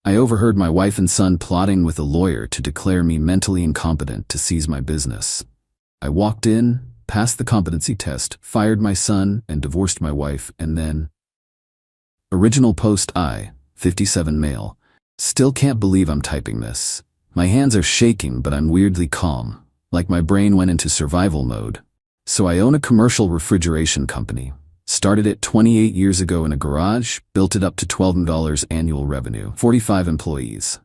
I overheard my wife and son plotting with a lawyer to declare me mentally incompetent to seize my business. I walked in, passed the competency test, fired my son, and divorced my wife, and then... Original post I, 57 male. Still can't believe I'm typing this. My hands are shaking, but I'm weirdly calm, like my brain went into survival mode. So I own a commercial refrigeration company. Started it 28 years ago in a garage, built it up to $12 million annual revenue, 45 employees.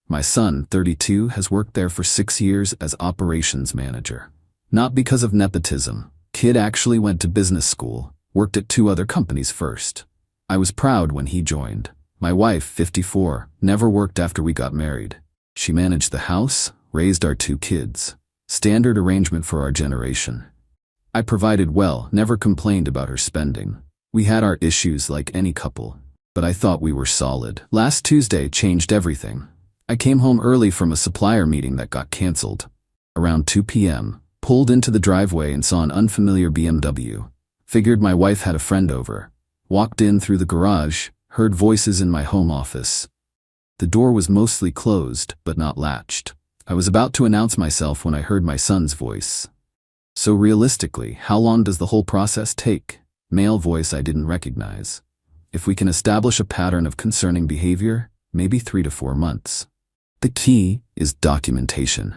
My son, 32, has worked there for 6 years as operations manager. Not because of nepotism. Kid actually went to business school, worked at 2 other companies first. I was proud when he joined. My wife, 54, never worked after we got married. She managed the house, raised our 2 kids. Standard arrangement for our generation. I provided well, never complained about her spending. We had our issues like any couple, but I thought we were solid. Last Tuesday changed everything. I came home early from a supplier meeting that got canceled. Around 2 p.m., pulled into the driveway and saw an unfamiliar BMW. Figured my wife had a friend over. Walked in through the garage, heard voices in my home office. The door was mostly closed, but not latched. I was about to announce myself when I heard my son's voice. So realistically, how long does the whole process take? Male voice I didn't recognize. If we can establish a pattern of concerning behavior, maybe 3 to 4 months. The key is documentation.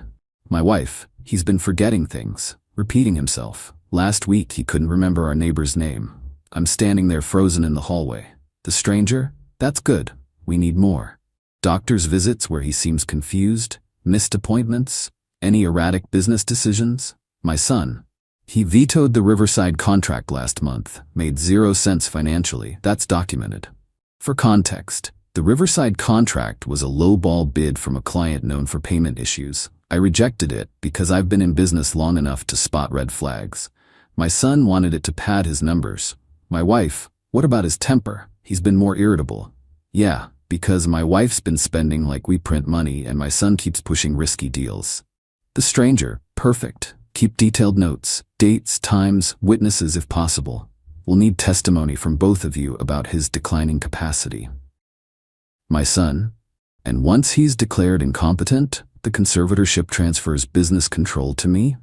My wife, he's been forgetting things, repeating himself. Last week he couldn't remember our neighbor's name. I'm standing there frozen in the hallway. The stranger? That's good. We need more. Doctor's visits where he seems confused, missed appointments, any erratic business decisions. My son, he vetoed the Riverside contract last month, made 0 cents financially. That's documented. For context, the Riverside contract was a low-ball bid from a client known for payment issues. I rejected it because I've been in business long enough to spot red flags. My son wanted it to pad his numbers. My wife, what about his temper? He's been more irritable. Yeah, because my wife's been spending like we print money and my son keeps pushing risky deals. The stranger, perfect. Keep detailed notes, dates, times, witnesses if possible. We'll need testimony from both of you about his declining capacity. My son, and once he's declared incompetent, the conservatorship transfers business control to me?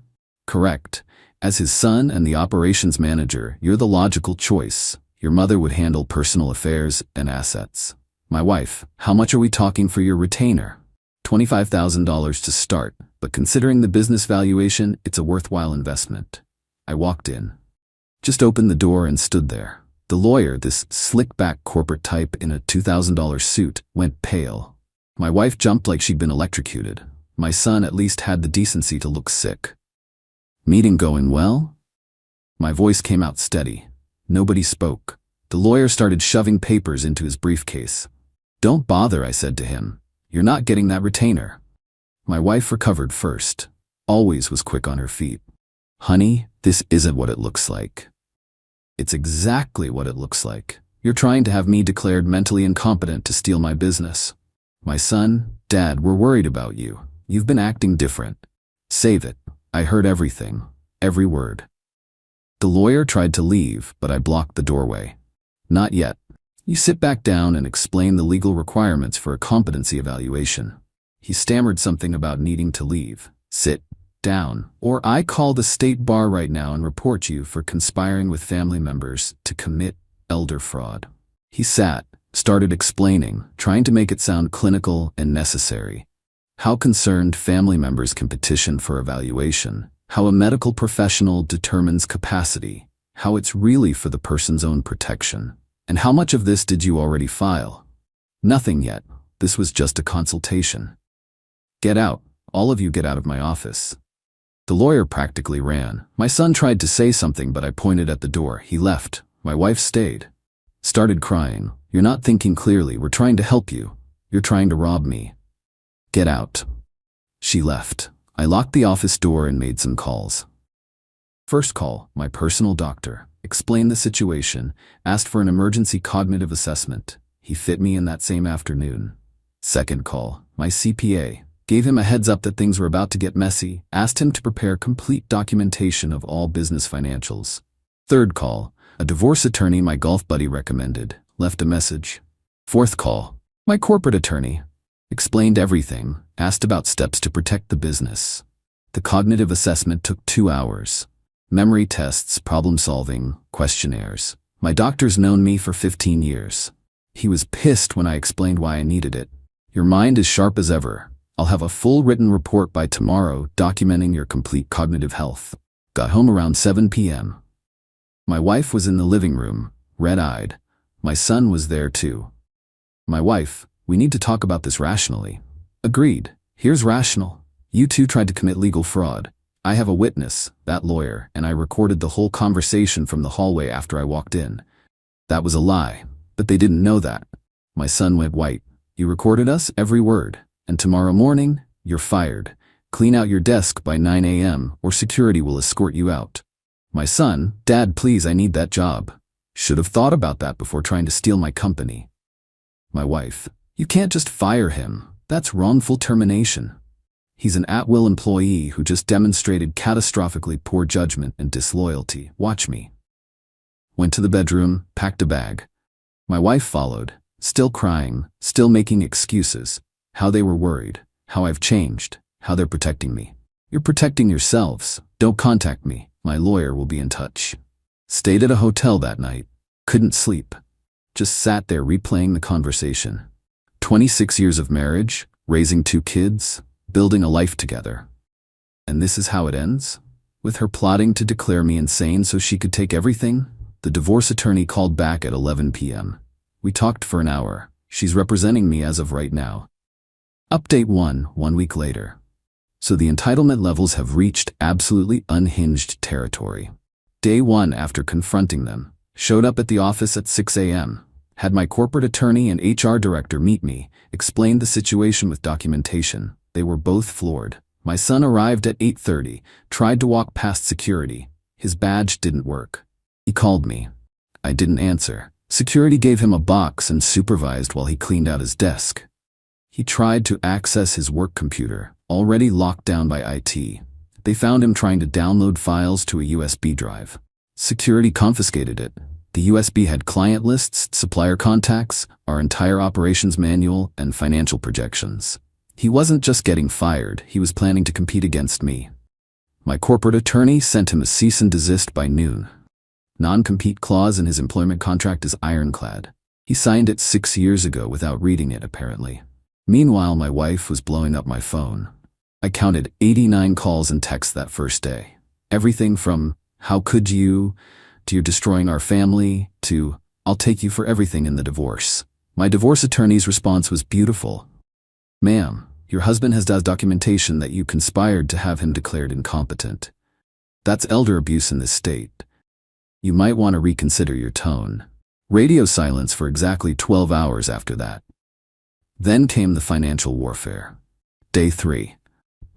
Correct. As his son and the operations manager, you're the logical choice. Your mother would handle personal affairs and assets. My wife, how much are we talking for your retainer? $25,000 to start, but considering the business valuation, it's a worthwhile investment. I walked in. Just opened the door and stood there. The lawyer, this slick-back corporate type in a $2,000 suit, went pale. My wife jumped like she'd been electrocuted. My son at least had the decency to look sick. Meeting going well? My voice came out steady. Nobody spoke. The lawyer started shoving papers into his briefcase. Don't bother, I said to him. You're not getting that retainer. My wife recovered first. Always was quick on her feet. Honey, this isn't what it looks like. It's exactly what it looks like. You're trying to have me declared mentally incompetent to steal my business. My son, Dad, we're worried about you. You've been acting different. Save it. I heard everything. Every word. The lawyer tried to leave, but I blocked the doorway. Not yet. You sit back down and explain the legal requirements for a competency evaluation. He stammered something about needing to leave. Sit down, or I call the state bar right now and report you for conspiring with family members to commit elder fraud. He sat, started explaining, trying to make it sound clinical and necessary. How concerned family members can petition for evaluation, how a medical professional determines capacity, how it's really for the person's own protection. And how much of this did you already file? Nothing yet. This was just a consultation. Get out. All of you get out of my office. The lawyer practically ran. My son tried to say something, but I pointed at the door. He left. My wife stayed. Started crying. You're not thinking clearly. We're trying to help you. You're trying to rob me. Get out. She left. I locked the office door and made some calls. First call, my personal doctor. Explained the situation, asked for an emergency cognitive assessment. He fit me in that same afternoon. Second call, my CPA. Gave him a heads up that things were about to get messy, asked him to prepare complete documentation of all business financials. Third call, a divorce attorney my golf buddy recommended. Left a message. Fourth call, my corporate attorney. Explained everything, asked about steps to protect the business. The cognitive assessment took 2 hours. Memory tests, problem solving, questionnaires. My doctor's known me for 15 years. He was pissed when I explained why I needed it. Your mind is sharp as ever. I'll have a full written report by tomorrow documenting your complete cognitive health. Got home around 7 p.m. My wife was in the living room, red-eyed. My son was there too. My wife, we need to talk about this rationally. Agreed. Here's rational. You two tried to commit legal fraud. I have a witness, that lawyer, and I recorded the whole conversation from the hallway after I walked in. That was a lie, but they didn't know that. My son went white. You recorded us, every word, and tomorrow morning, you're fired. Clean out your desk by 9 a.m. or security will escort you out. My son, Dad, please, I need that job. Should have thought about that before trying to steal my company. My wife, you can't just fire him. That's wrongful termination. He's an at-will employee who just demonstrated catastrophically poor judgment and disloyalty. Watch me. Went to the bedroom, packed a bag. My wife followed, still crying, still making excuses. How they were worried, how I've changed, how they're protecting me. You're protecting yourselves. Don't contact me. My lawyer will be in touch. Stayed at a hotel that night. Couldn't sleep. Just sat there replaying the conversation. 26 years of marriage, raising 2 kids, building a life together. And this is how it ends? With her plotting to declare me insane so she could take everything? The divorce attorney called back at 11 p.m. We talked for an hour. She's representing me as of right now. Update 1 week later. So the entitlement levels have reached absolutely unhinged territory. Day 1 after confronting them. Showed up at the office at 6 a.m. Had my corporate attorney and HR director meet me, explained the situation with documentation. They were both floored. My son arrived at 8:30, tried to walk past security. His badge didn't work. He called me. I didn't answer. Security gave him a box and supervised while he cleaned out his desk. He tried to access his work computer, already locked down by IT. They found him trying to download files to a USB drive. Security confiscated it. The USB had client lists, supplier contacts, our entire operations manual, and financial projections. He wasn't just getting fired, he was planning to compete against me. My corporate attorney sent him a cease and desist by noon. Non-compete clause in his employment contract is ironclad. He signed it 6 years ago without reading it, apparently. Meanwhile, my wife was blowing up my phone. I counted 89 calls and texts that first day. Everything from, "How could you?" to "You're destroying our family," to "I'll take you for everything in the divorce." My divorce attorney's response was beautiful. "Ma'am, your husband has documentation that you conspired to have him declared incompetent. That's elder abuse in this state. You might want to reconsider your tone." Radio silence for exactly 12 hours after that. Then came the financial warfare. Day 3.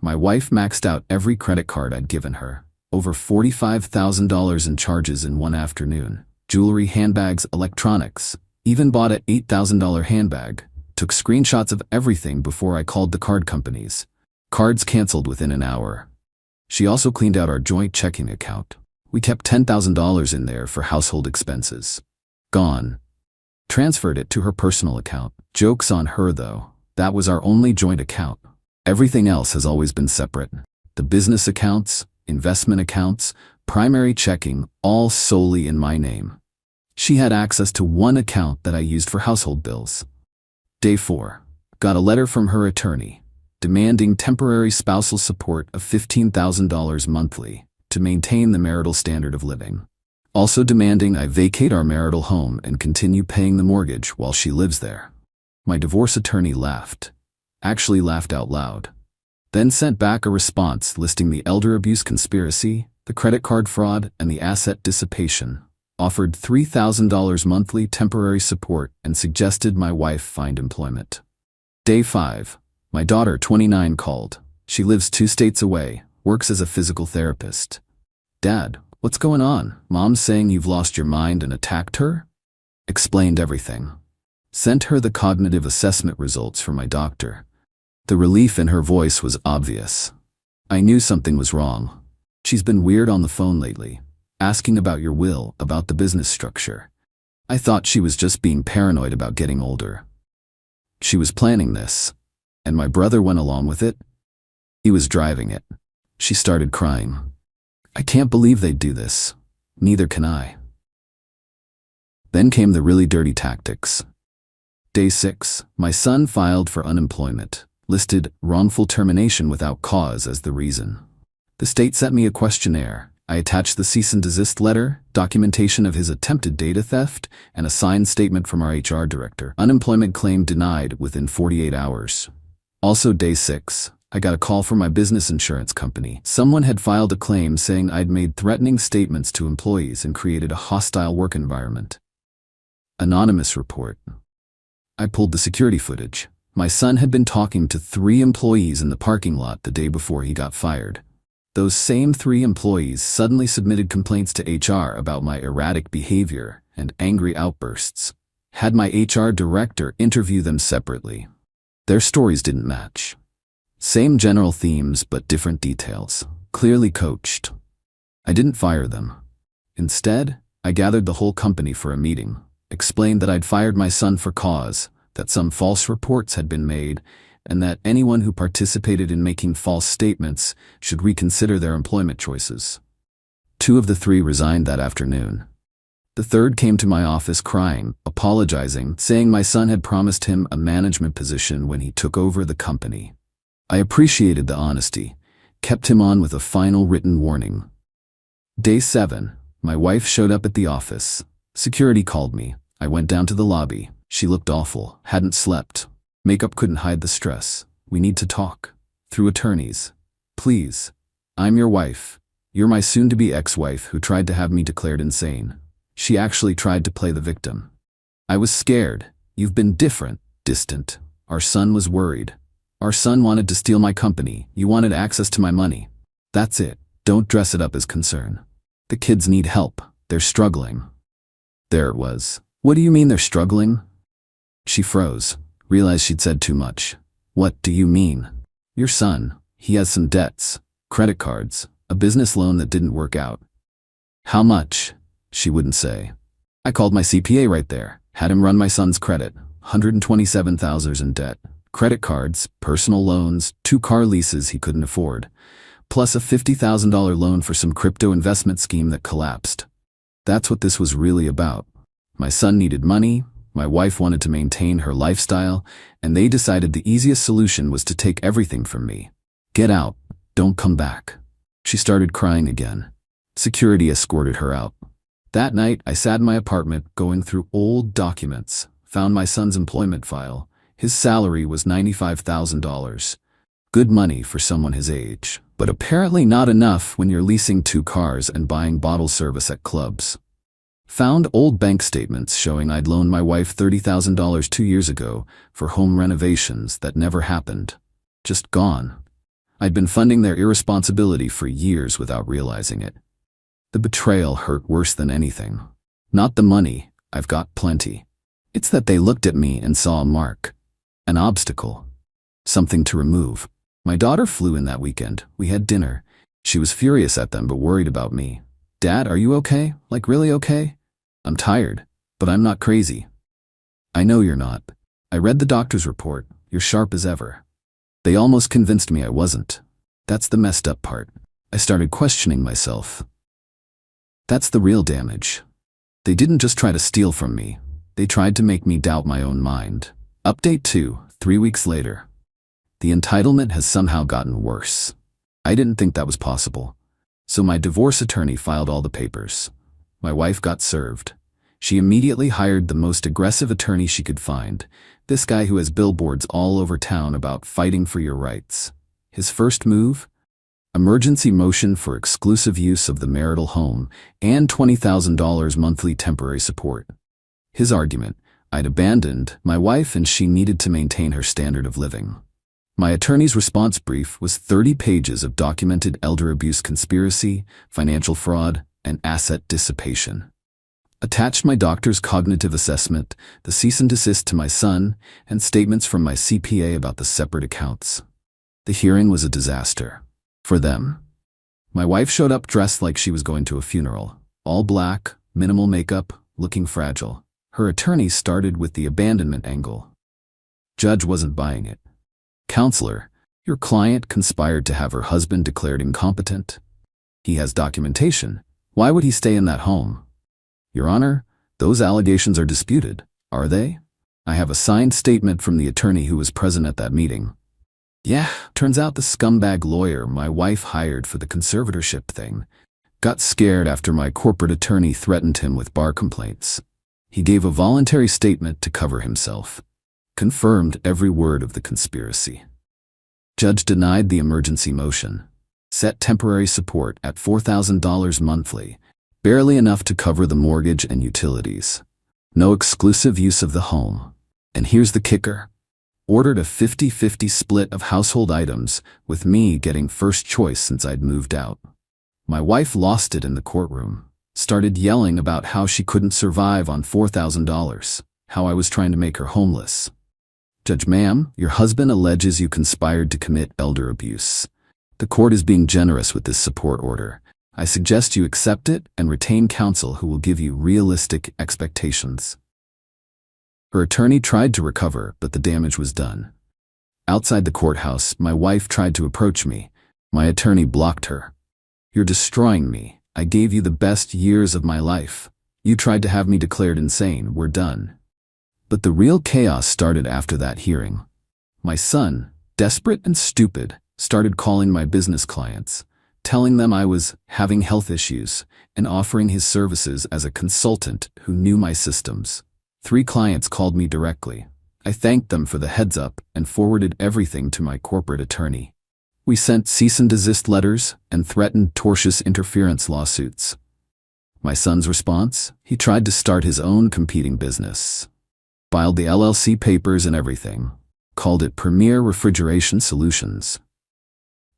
My wife maxed out every credit card I'd given her. Over $45,000 in charges in one afternoon. Jewelry, handbags, electronics. Even bought an $8,000 handbag. Took screenshots of everything before I called the card companies. Cards canceled within an hour. She also cleaned out our joint checking account. We kept $10,000 in there for household expenses. Gone. Transferred it to her personal account. Joke's on her though. That was our only joint account. Everything else has always been separate. The business accounts, investment accounts, primary checking, all solely in my name. She had access to one account that I used for household bills. Day 4. Got a letter from her attorney, demanding temporary spousal support of $15,000 monthly to maintain the marital standard of living. Also demanding I vacate our marital home and continue paying the mortgage while she lives there. My divorce attorney laughed. Actually laughed out loud. Then sent back a response listing the elder abuse conspiracy, the credit card fraud, and the asset dissipation. Offered $3,000 monthly temporary support and suggested my wife find employment. Day 5. My daughter, 29, called. She lives 2 states away, works as a physical therapist. "Dad, what's going on? Mom's saying you've lost your mind and attacked her?" Explained everything. Sent her the cognitive assessment results from my doctor. The relief in her voice was obvious. I knew something was wrong. "She's been weird on the phone lately, asking about your will, about the business structure." I thought she was just being paranoid about getting older. She was planning this. And my brother went along with it? He was driving it. She started crying. I can't believe they'd do this. Neither can I. Then came the really dirty tactics. Day 6, my son filed for unemployment, listed wrongful termination without cause as the reason. The state sent me a questionnaire. I attached the cease and desist letter, documentation of his attempted data theft, and a signed statement from our HR director. Unemployment claim denied within 48 hours. Also day 6, I got a call from my business insurance company. Someone had filed a claim saying I'd made threatening statements to employees and created a hostile work environment. Anonymous report. I pulled the security footage. My son had been talking to 3 employees in the parking lot the day before he got fired. Those same 3 employees suddenly submitted complaints to HR about my erratic behavior and angry outbursts. Had my HR director interview them separately. Their stories didn't match. Same general themes but different details, clearly coached. I didn't fire them. Instead, I gathered the whole company for a meeting, explained that I'd fired my son for cause, that some false reports had been made, and that anyone who participated in making false statements should reconsider their employment choices. 2 of the 3 resigned that afternoon. The 3rd came to my office crying, apologizing, saying my son had promised him a management position when he took over the company. I appreciated the honesty, kept him on with a final written warning. Day 7, my wife showed up at the office. Security called me. I went down to the lobby. She looked awful, hadn't slept. Makeup couldn't hide the stress. We need to talk. Through attorneys. Please. I'm your wife. You're my soon-to-be ex-wife who tried to have me declared insane. She actually tried to play the victim. I was scared. You've been different, distant. Our son was worried. Our son wanted to steal my company. You wanted access to my money. That's it. Don't dress it up as concern. The kids need help. They're struggling. There it was. What do you mean they're struggling? She froze, realized she'd said too much. What do you mean? Your son, he has some debts, credit cards, a business loan that didn't work out. How much? She wouldn't say. I called my CPA right there, had him run my son's credit, $127,000 in debt. Credit cards, personal loans, 2 car leases he couldn't afford, plus a $50,000 loan for some crypto investment scheme that collapsed. That's what this was really about. My son needed money, my wife wanted to maintain her lifestyle, and they decided the easiest solution was to take everything from me. Get out, don't come back. She started crying again. Security escorted her out. That night, I sat in my apartment going through old documents, found my son's employment file. His salary was $95,000. Good money for someone his age, but apparently not enough when you're leasing 2 cars and buying bottle service at clubs. Found old bank statements showing I'd loaned my wife $30,000 2 years ago for home renovations that never happened. Just gone. I'd been funding their irresponsibility for years without realizing it. The betrayal hurt worse than anything. Not the money, I've got plenty. It's that they looked at me and saw a mark. An obstacle. Something to remove. My daughter flew in that weekend. We had dinner. She was furious at them but worried about me. Dad, are you okay? Like really okay? I'm tired, but I'm not crazy. I know you're not. I read the doctor's report. You're sharp as ever. They almost convinced me I wasn't. That's the messed up part. I started questioning myself. That's the real damage. They didn't just try to steal from me. They tried to make me doubt my own mind. Update 2, 3 weeks later. The entitlement has somehow gotten worse. I didn't think that was possible. So my divorce attorney filed all the papers. My wife got served. She immediately hired the most aggressive attorney she could find, this guy who has billboards all over town about fighting for your rights. His first move? Emergency motion for exclusive use of the marital home and $20,000 monthly temporary support. His argument, I'd abandoned my wife and she needed to maintain her standard of living. My attorney's response brief was 30 pages of documented elder abuse conspiracy, financial fraud, and asset dissipation. Attached my doctor's cognitive assessment, the cease and desist to my son, and statements from my CPA about the separate accounts. The hearing was a disaster. For them. My wife showed up dressed like she was going to a funeral. All black, minimal makeup, looking fragile. Her attorney started with the abandonment angle. Judge wasn't buying it. Counselor, your client conspired to have her husband declared incompetent. He has documentation. Why would he stay in that home? Your Honor, those allegations are disputed, are they? I have a signed statement from the attorney who was present at that meeting. Yeah, turns out the scumbag lawyer my wife hired for the conservatorship thing got scared after my corporate attorney threatened him with bar complaints. He gave a voluntary statement to cover himself. Confirmed every word of the conspiracy. Judge denied the emergency motion. Set temporary support at $4,000 monthly, barely enough to cover the mortgage and utilities. No exclusive use of the home. And here's the kicker. Ordered a 50-50 split of household items, with me getting first choice since I'd moved out. My wife lost it in the courtroom. Started yelling about how she couldn't survive on $4,000, how I was trying to make her homeless. Judge, ma'am, your husband alleges you conspired to commit elder abuse. The court is being generous with this support order. I suggest you accept it and retain counsel who will give you realistic expectations. Her attorney tried to recover, but the damage was done. Outside the courthouse, my wife tried to approach me. My attorney blocked her. You're destroying me. I gave you the best years of my life. You tried to have me declared insane. We're done. But the real chaos started after that hearing. My son, desperate and stupid, started calling my business clients, telling them I was having health issues, and offering his services as a consultant who knew my systems. 3 clients called me directly. I thanked them for the heads up and forwarded everything to my corporate attorney. We sent cease and desist letters and threatened tortious interference lawsuits. My son's response? He tried to start his own competing business. Filed the LLC papers and everything. Called it Premier Refrigeration Solutions.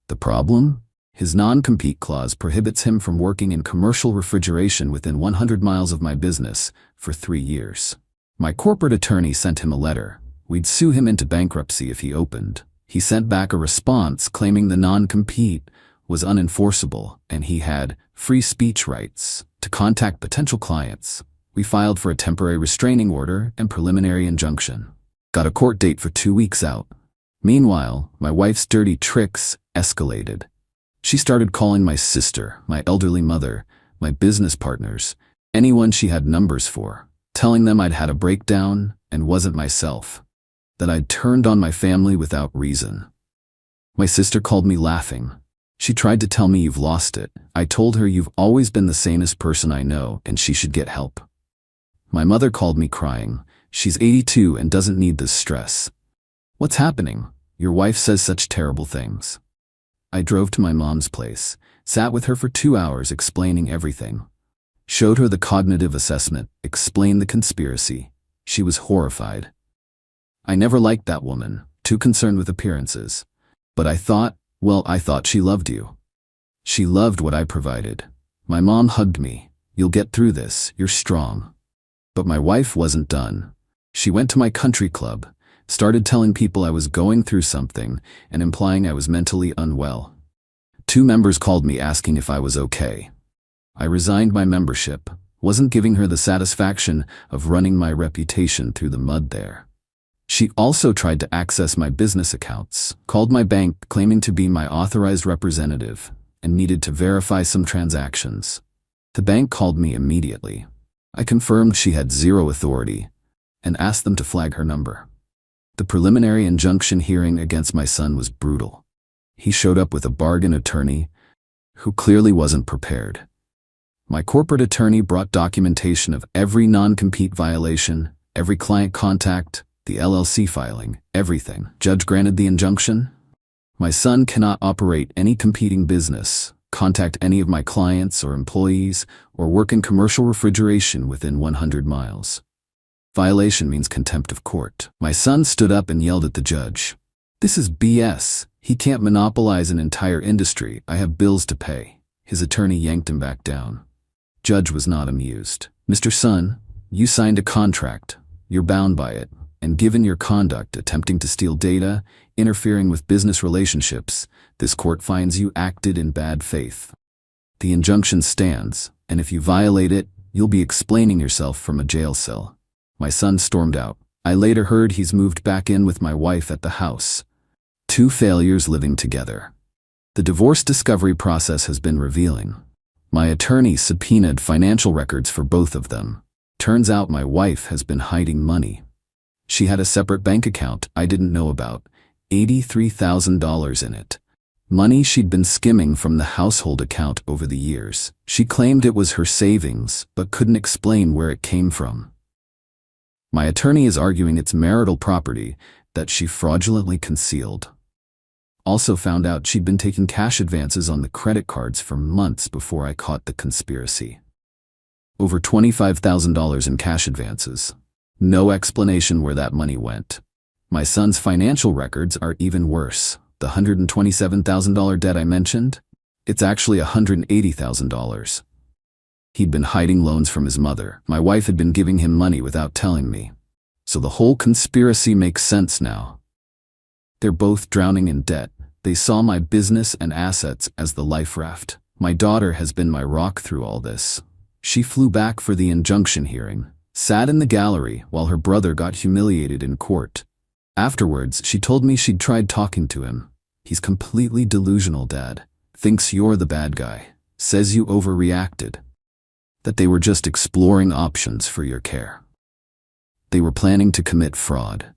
The problem? His non-compete clause prohibits him from working in commercial refrigeration within 100 miles of my business for 3 years. My corporate attorney sent him a letter. We'd sue him into bankruptcy if he opened. He sent back a response claiming the non-compete was unenforceable and he had free speech rights to contact potential clients. We filed for a temporary restraining order and preliminary injunction. Got a court date for 2 weeks out. Meanwhile, my wife's dirty tricks escalated. She started calling my sister, my elderly mother, my business partners, anyone she had numbers for, telling them I'd had a breakdown and wasn't myself, that I'd turned on my family without reason. My sister called me laughing. She tried to tell me you've lost it. I told her you've always been the sanest person I know and she should get help. My mother called me crying. She's 82 and doesn't need this stress. What's happening? Your wife says such terrible things. I drove to my mom's place, sat with her for 2 hours explaining everything. Showed her the cognitive assessment, explained the conspiracy. She was horrified. I never liked that woman, too concerned with appearances. But I thought she loved you. She loved what I provided. My mom hugged me. You'll get through this, you're strong. But my wife wasn't done. She went to my country club, started telling people I was going through something and implying I was mentally unwell. 2 members called me asking if I was okay. I resigned my membership, wasn't giving her the satisfaction of running my reputation through the mud there. She also tried to access my business accounts, called my bank claiming to be my authorized representative, and needed to verify some transactions. The bank called me immediately. I confirmed she had 0 authority and asked them to flag her number. The preliminary injunction hearing against my son was brutal. He showed up with a bargain attorney who clearly wasn't prepared. My corporate attorney brought documentation of every non-compete violation, every client contact, the LLC filing, everything. Judge granted the injunction. My son cannot operate any competing business, contact any of my clients or employees, or work in commercial refrigeration within 100 miles. Violation means contempt of court. My son stood up and yelled at the judge. This is BS. He can't monopolize an entire industry. I have bills to pay. His attorney yanked him back down. Judge was not amused. Mr. Son, you signed a contract. You're bound by it. And given your conduct attempting to steal data, interfering with business relationships, this court finds you acted in bad faith. The injunction stands, and if you violate it, you'll be explaining yourself from a jail cell. My son stormed out. I later heard he's moved back in with my wife at the house. 2 failures living together. The divorce discovery process has been revealing. My attorney subpoenaed financial records for both of them. Turns out my wife has been hiding money. She had a separate bank account I didn't know about, $83,000 in it. Money she'd been skimming from the household account over the years. She claimed it was her savings, but couldn't explain where it came from. My attorney is arguing it's marital property that she fraudulently concealed. Also found out she'd been taking cash advances on the credit cards for months before I caught the conspiracy. Over $25,000 in cash advances. No explanation where that money went. My son's financial records are even worse. The $127,000 debt I mentioned? It's actually $180,000. He'd been hiding loans from his mother. My wife had been giving him money without telling me. So the whole conspiracy makes sense now. They're both drowning in debt. They saw my business and assets as the life raft. My daughter has been my rock through all this. She flew back for the injunction hearing, sat in the gallery while her brother got humiliated in court. Afterwards, she told me she'd tried talking to him. He's completely delusional, Dad. Thinks you're the bad guy. Says you overreacted. That they were just exploring options for your care. They were planning to commit fraud.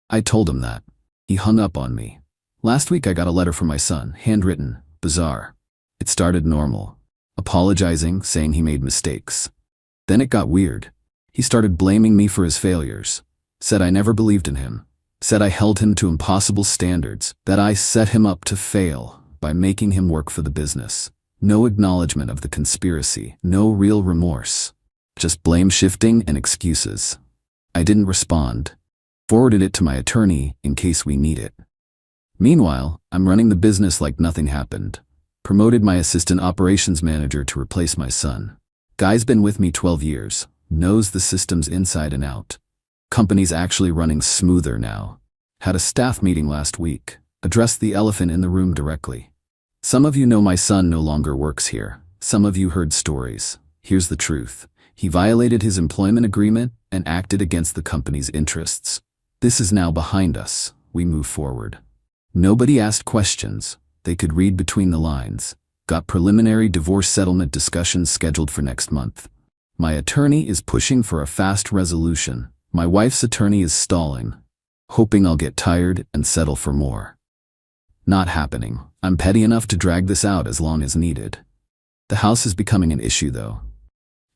I told him that. He hung up on me. Last week I got a letter from my son, handwritten, bizarre. It started normal, apologizing, saying he made mistakes. Then it got weird. He started blaming me for his failures. Said I never believed in him. Said I held him to impossible standards, that I set him up to fail by making him work for the business. No acknowledgement of the conspiracy, no real remorse. Just blame shifting and excuses. I didn't respond. Forwarded it to my attorney in case we need it. Meanwhile, I'm running the business like nothing happened. Promoted my assistant operations manager to replace my son. Guy's been with me 12 years, knows the systems inside and out. Company's actually running smoother now. Had a staff meeting last week. Addressed the elephant in the room directly. Some of you know my son no longer works here. Some of you heard stories. Here's the truth. He violated his employment agreement and acted against the company's interests. This is now behind us. We move forward. Nobody asked questions. They could read between the lines. Got preliminary divorce settlement discussions scheduled for next month. My attorney is pushing for a fast resolution. My wife's attorney is stalling, hoping I'll get tired and settle for more. Not happening. I'm petty enough to drag this out as long as needed. The house is becoming an issue though.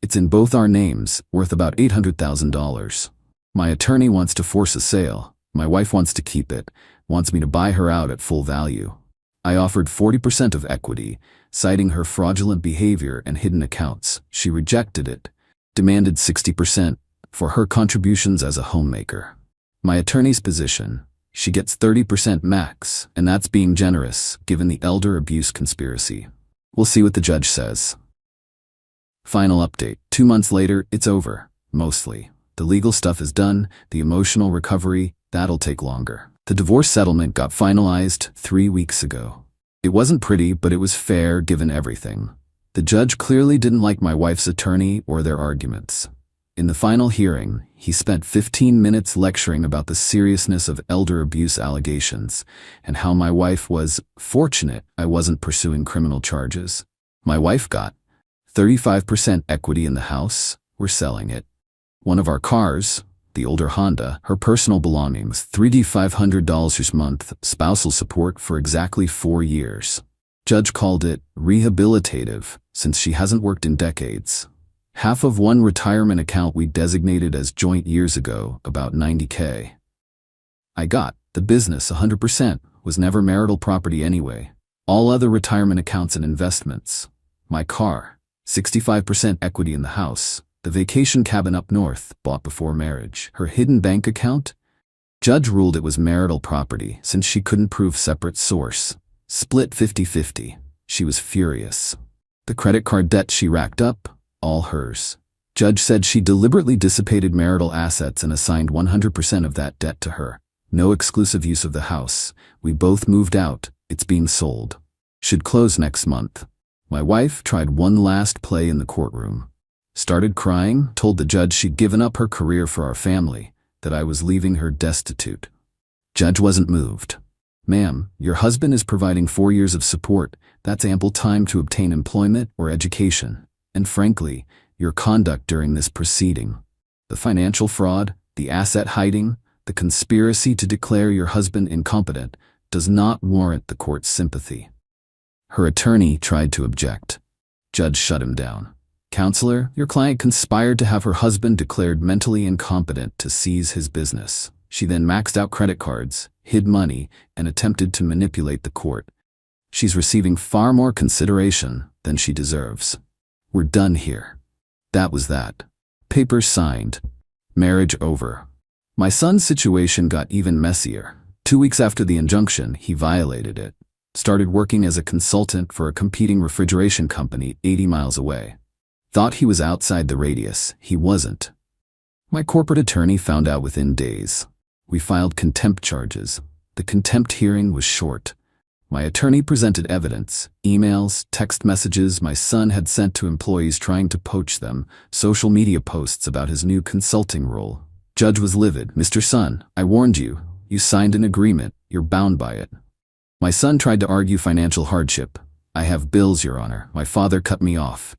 It's in both our names, worth about $800,000. My attorney wants to force a sale. My wife wants to keep it, wants me to buy her out at full value. I offered 40% of equity, citing her fraudulent behavior and hidden accounts. She rejected it, demanded 60%. For her contributions as a homemaker. My attorney's position, she gets 30% max, and that's being generous, given the elder abuse conspiracy. We'll see what the judge says. Final update. 2 months later, it's over. Mostly. The legal stuff is done, the emotional recovery, that'll take longer. The divorce settlement got finalized 3 weeks ago. It wasn't pretty, but it was fair given everything. The judge clearly didn't like my wife's attorney or their arguments. In the final hearing, he spent 15 minutes lecturing about the seriousness of elder abuse allegations and how my wife was fortunate I wasn't pursuing criminal charges. My wife got 35% equity in the house. We're selling it. One of our cars, the older Honda, her personal belongings, $3,500 a month, spousal support for exactly 4 years. Judge called it rehabilitative since she hasn't worked in decades. Half of one retirement account we designated as joint years ago, about $90K. I got the business 100%, was never marital property anyway. All other retirement accounts and investments. My car, 65% equity in the house. The vacation cabin up north, bought before marriage. Her hidden bank account? Judge ruled it was marital property since she couldn't prove separate source. Split 50-50. She was furious. The credit card debt she racked up? All hers. Judge said she deliberately dissipated marital assets and assigned 100% of that debt to her. No exclusive use of the house. We both moved out. It's being sold. Should close next month. My wife tried one last play in the courtroom. Started crying, told the judge she'd given up her career for our family, that I was leaving her destitute. Judge wasn't moved. Ma'am, your husband is providing 4 years of support. That's ample time to obtain employment or education. And frankly, your conduct during this proceeding, the financial fraud, the asset hiding, the conspiracy to declare your husband incompetent, does not warrant the court's sympathy." Her attorney tried to object. Judge shut him down. "Counselor, your client conspired to have her husband declared mentally incompetent to seize his business. She then maxed out credit cards, hid money, and attempted to manipulate the court. She's receiving far more consideration than she deserves. We're done here." That was that. Papers signed. Marriage over. My son's situation got even messier. 2 weeks after the injunction, he violated it. Started working as a consultant for a competing refrigeration company 80 miles away. Thought he was outside the radius. He wasn't. My corporate attorney found out within days. We filed contempt charges. The contempt hearing was short. My attorney presented evidence, emails, text messages my son had sent to employees trying to poach them, social media posts about his new consulting role. Judge was livid. "Mr. Son, I warned you. You signed an agreement. You're bound by it." My son tried to argue financial hardship. "I have bills, Your Honor. My father cut me off."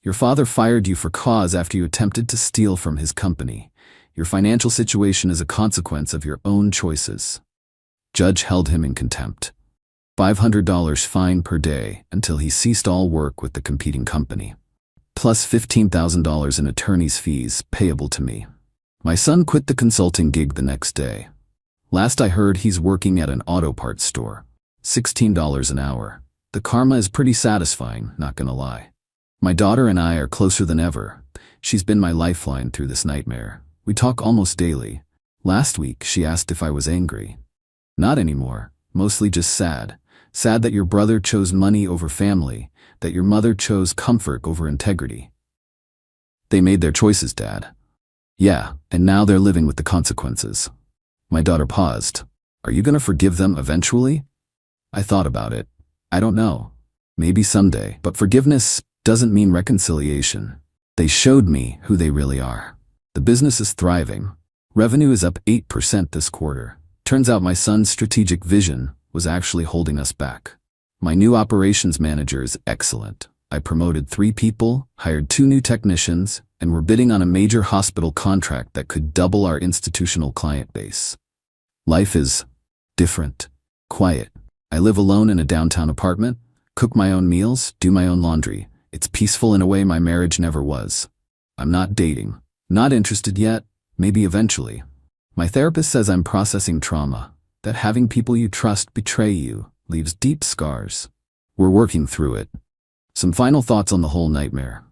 "Your father fired you for cause after you attempted to steal from his company. Your financial situation is a consequence of your own choices." Judge held him in contempt. $500 fine per day until he ceased all work with the competing company, plus $15,000 in attorney's fees payable to me. My son quit the consulting gig the next day. Last I heard, he's working at an auto parts store. $16 an hour. The karma is pretty satisfying, not gonna lie. My daughter and I are closer than ever. She's been my lifeline through this nightmare. We talk almost daily. Last week, she asked if I was angry. Not anymore. Mostly just sad. Sad that your brother chose money over family, that your mother chose comfort over integrity. They made their choices, Dad. Yeah, and now they're living with the consequences. My daughter paused. Are you gonna forgive them eventually? I thought about it. I don't know. Maybe someday, but forgiveness doesn't mean reconciliation. They showed me who they really are. The business is thriving. Revenue is up 8% this quarter. Turns out my son's strategic vision was actually holding us back. My new operations manager is excellent. I promoted 3 people, hired 2 new technicians, and we're bidding on a major hospital contract that could double our institutional client base. Life is different, quiet. I live alone in a downtown apartment, cook my own meals, do my own laundry. It's peaceful in a way my marriage never was. I'm not dating. Not interested yet, maybe eventually. My therapist says I'm processing trauma, that having people you trust betray you leaves deep scars. We're working through it. Some final thoughts on the whole nightmare.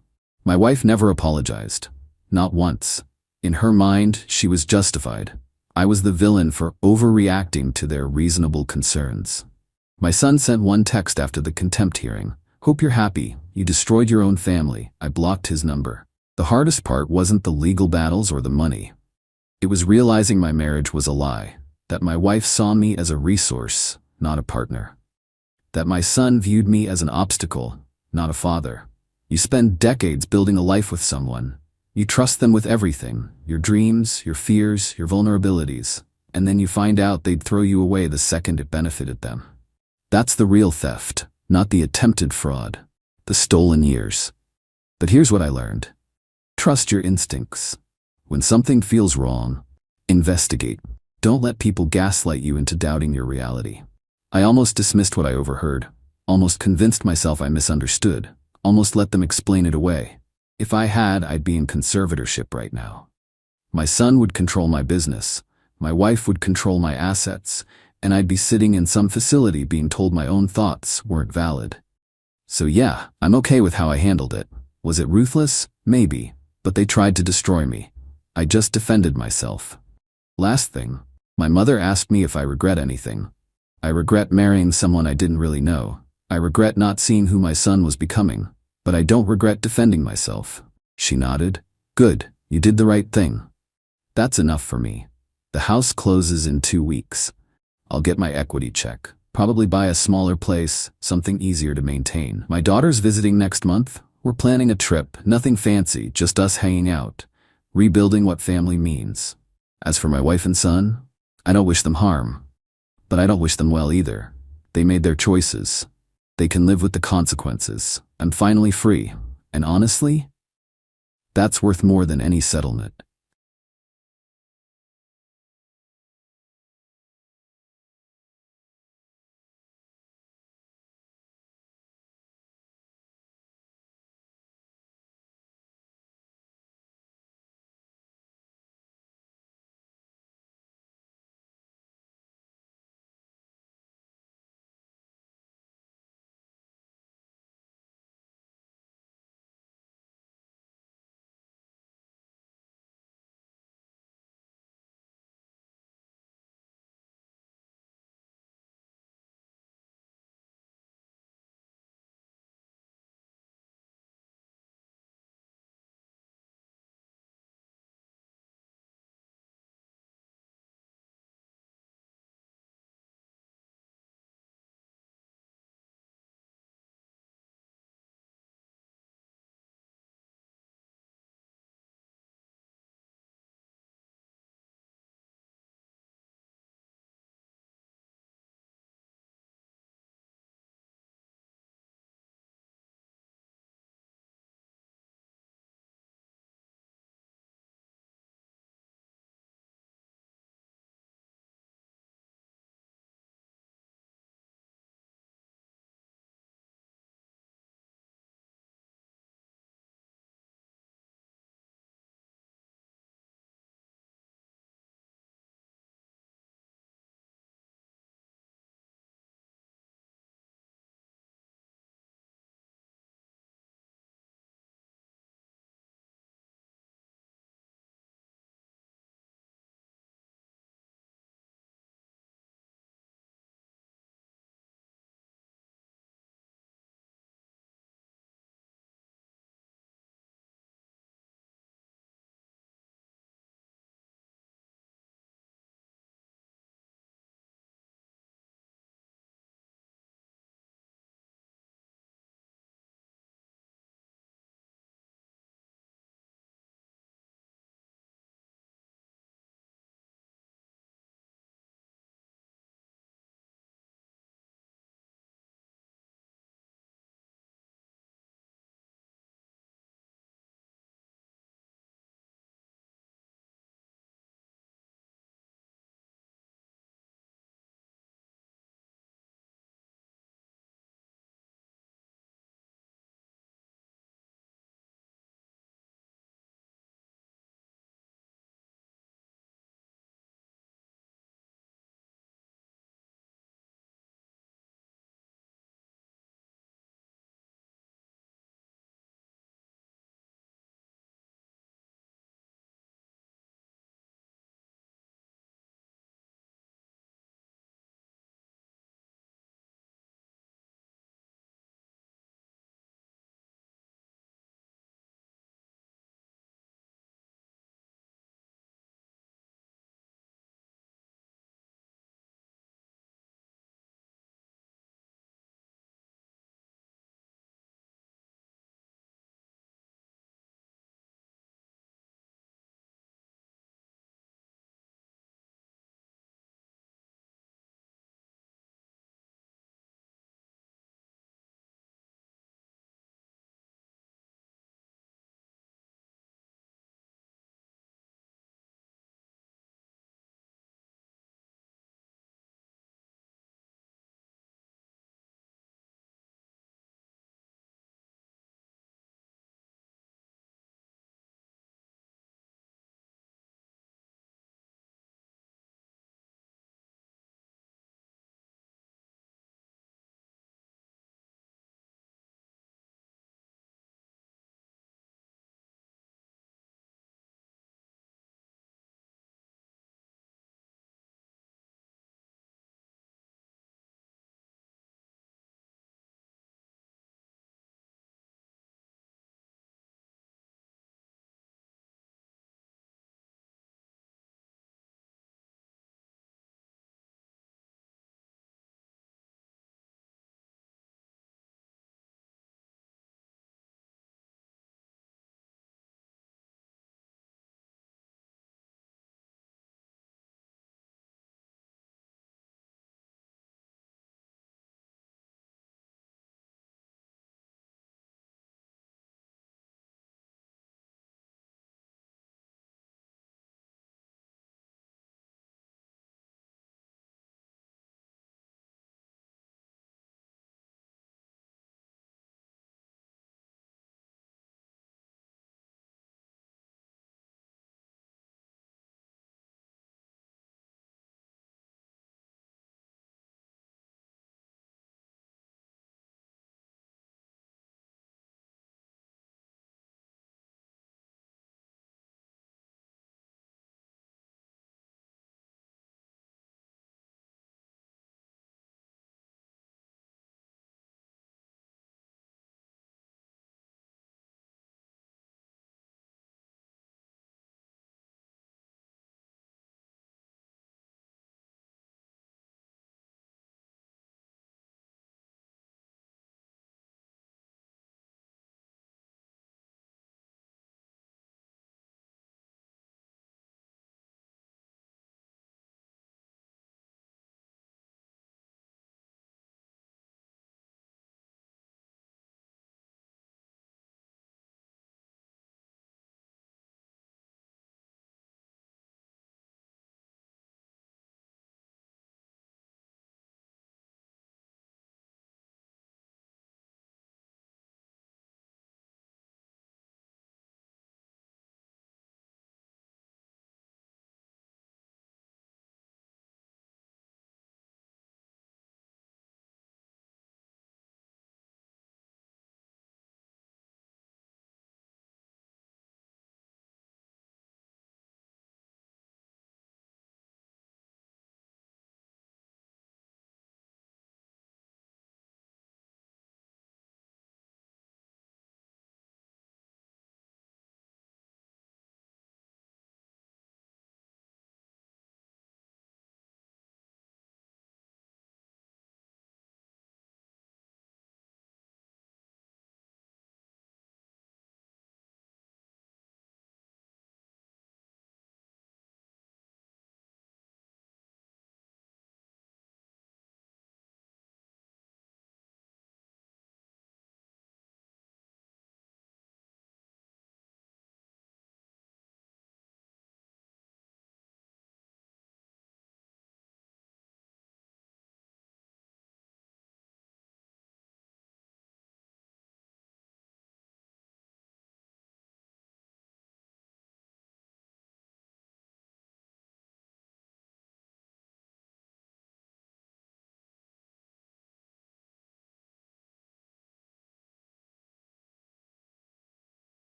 My wife never apologized. Not once. In her mind, she was justified. I was the villain for overreacting to their reasonable concerns. My son sent one text after the contempt hearing. Hope you're happy. You destroyed your own family. I blocked his number. The hardest part wasn't the legal battles or the money. It was realizing my marriage was a lie. That my wife saw me as a resource, not a partner. That my son viewed me as an obstacle, not a father. You spend decades building a life with someone. You trust them with everything, your dreams, your fears, your vulnerabilities, and then you find out they'd throw you away the second it benefited them. That's the real theft, not the attempted fraud, the stolen years. But here's what I learned. Trust your instincts. When something feels wrong, investigate. Don't let people gaslight you into doubting your reality. I almost dismissed what I overheard, almost convinced myself I misunderstood, almost let them explain it away. If I had, I'd be in conservatorship right now. My son would control my business, my wife would control my assets, and I'd be sitting in some facility being told my own thoughts weren't valid. So yeah, I'm okay with how I handled it. Was it ruthless? Maybe, but they tried to destroy me. I just defended myself. Last thing, my mother asked me if I regret anything. I regret marrying someone I didn't really know. I regret not seeing who my son was becoming, but I don't regret defending myself. She nodded. Good, you did the right thing. That's enough for me. The house closes in 2 weeks. I'll get my equity check. Probably buy a smaller place, something easier to maintain. My daughter's visiting next month. We're planning a trip, nothing fancy, just us hanging out, rebuilding what family means. As for my wife and son, I don't wish them harm. But I don't wish them well either. They made their choices. They can live with the consequences. I'm finally free. And honestly, that's worth more than any settlement.